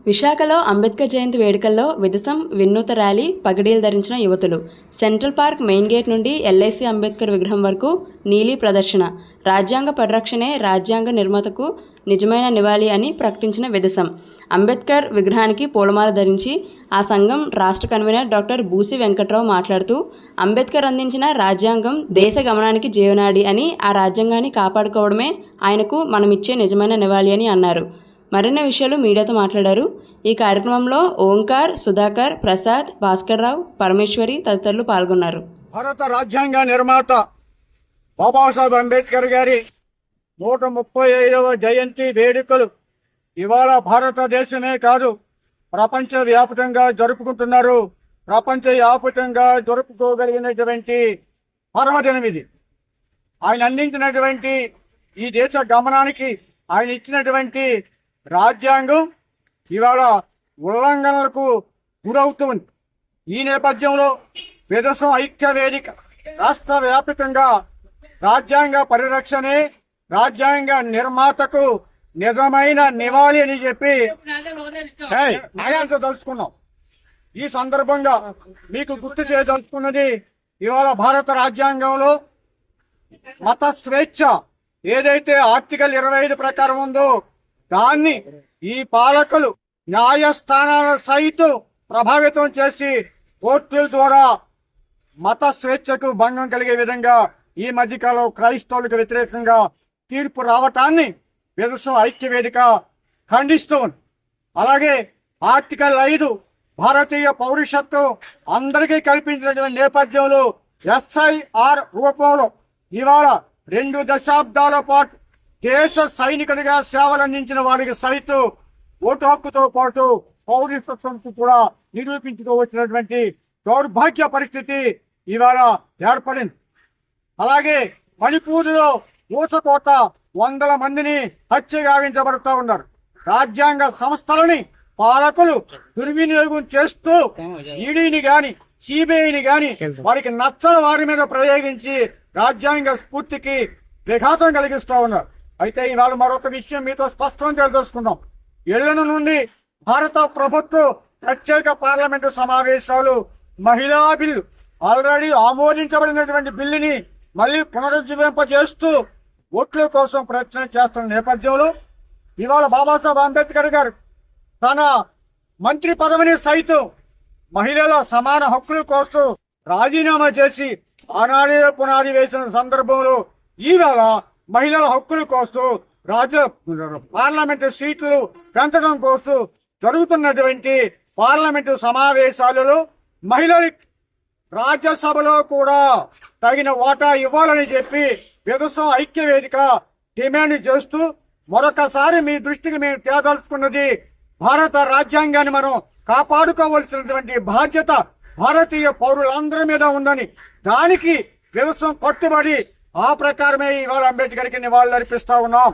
విశాఖలో అంబేద్కర్ జయంతి వేడుకల్లో విదసం వినూత్న ర్యాలీ, పగడీలు ధరించిన యువతులు. సెంట్రల్ పార్క్ మెయిన్ గేట్ నుండి ఎల్ఐసి అంబేద్కర్ విగ్రహం వరకు నీలి ప్రదర్శన. రాజ్యాంగ పరిరక్షణే రాజ్యాంగ నిర్మాతకు నిజమైన నివాళి అని ప్రకటించిన విదసం. అంబేద్కర్ విగ్రహానికి పూలమాల ధరించి ఆ సంఘం రాష్ట్ర కన్వీనర్ డాక్టర్ బూసి వెంకట్రావు మాట్లాడుతూ, అంబేద్కర్ అందించిన రాజ్యాంగం దేశ గమనానికి జీవనాడి అని, ఆ రాజ్యాంగాన్ని కాపాడుకోవడమే ఆయనకు మనమిచ్చే నిజమైన నివాళి అని అన్నారు. మరిన్ని విషయాలు మీడియాతో మాట్లాడారు. ఈ కార్యక్రమంలో ఓంకార్, సుధాకర్, ప్రసాద్, భాస్కర్ రావు, పరమేశ్వరి తదితరులు పాల్గొన్నారు. భారత రాజ్యాంగ నిర్మాత బాబాసాహెబ్ అంబేద్కర్ గారి 135వ జయంతి వేడుకలు ఇవాళ భారతదేశమే కాదు ప్రపంచ వ్యాప్తంగా జరుపుకుంటున్నారు. ప్రపంచ వ్యాప్తంగా జరుపుకోగలిగినటువంటి పర్వదినం ఇది. ఆయన అందించినటువంటి ఈ దేశ గమనానికి ఆయన ఇచ్చినటువంటి రాజ్యాంగం ఇవాళ ఉల్లంఘనలకు గురవుతుంది. ఈ నేపథ్యంలో విదసం ఐక్య వేదిక రాష్ట్ర వ్యాప్తంగా రాజ్యాంగ పరిరక్షణే రాజ్యాంగ నిర్మాతకు నిజమైన నివాళి అని చెప్పి తలుచుకున్నాం. ఈ సందర్భంగా మీకు గుర్తు చేయదలుచుకున్నది, ఇవాళ భారత రాజ్యాంగంలో మత స్వేచ్ఛ ఏదైతే ఆర్టికల్ 25 ప్రకారం ఉందో దాన్ని ఈ పాలకులు న్యాయస్థానాల సైతం ప్రభావితం చేసి కోర్టుల ద్వారా మత స్వేచ్ఛకు భంగం కలిగే విధంగా ఈ మధ్యకాలంలో క్రైస్తవులకు వ్యతిరేకంగా తీర్పు రావటాన్ని విదసం ఐక్యవేదిక ఖండిస్తూ ఉంది. అలాగే ఆర్టికల్ 5 భారతీయ పౌరసత్వం అందరికీ కల్పించినటువంటి నేపథ్యంలో SIR రూపంలో ఇవాళ 2 దశాబ్దాల పాటు దేశ సైనికుడిగా సేవలు అందించిన వారికి సైతం ఓటు హక్కుతో పాటు పౌరసత్వంతో కూడా నిరూపించుకోవచ్చినటువంటి దౌర్భాగ్య పరిస్థితి ఇవాళ ఏర్పడింది. అలాగే మణిపూర్లో ఊసకోత 100 మందిని హత్య గావించబడుతూ ఉన్నారు. రాజ్యాంగ సంస్థలని పాలకులు దుర్వినియోగం చేస్తూ ఈడీని గాని సిబిఐని గాని వారికి నచ్చని వారి మీద ప్రయోగించి రాజ్యాంగ స్ఫూర్తికి విఘాతం కలిగిస్తూ ఉన్నారు. అయితే ఇవాళ మరొక విషయం మీతో స్పష్టం తెలుసుకుందాం. ఎల్లుండి నుండి భారత ప్రభుత్వం ప్రత్యేక పార్లమెంటు సమావేశాలు మహిళా బిల్లు ఆల్రెడీ ఆమోదించబడినటువంటి బిల్లుని మళ్ళీ పునరుజ్జీవింపజేస్తూ ఓట్ల కోసం ప్రయత్నం చేస్తున్న నేపథ్యంలో ఇవాళ బాబాసాహెబ్ అంబేద్కర్ గారు తన మంత్రి పదవిని సైతం మహిళల సమాన హక్కుల కోసం రాజీనామా చేసి ఆనాడే పునాది వేసిన సందర్భంలో ఈవేళ మహిళల హక్కుల కోసం పార్లమెంటు సీట్లు పెంచడం కోసం జరుగుతున్నటువంటి పార్లమెంటు సమావేశాలలో మహిళలకు రాజ్యసభలో కూడా తగిన వాటా ఇవ్వాలని చెప్పి విదసం ఐక్యవేదిక డిమాండ్ చేస్తూ మరొకసారి మీ దృష్టికి మేము తేదలుచుకున్నది, భారత రాజ్యాంగాన్ని మనం కాపాడుకోవలసినటువంటి బాధ్యత భారతీయ పౌరులందరి మీద ఉందని, దానికి విదసం కట్టుబడి ఆ ప్రకారమే ఇవాళ అంబేద్కర్కి నివాళులు అర్పిస్తా ఉన్నాం.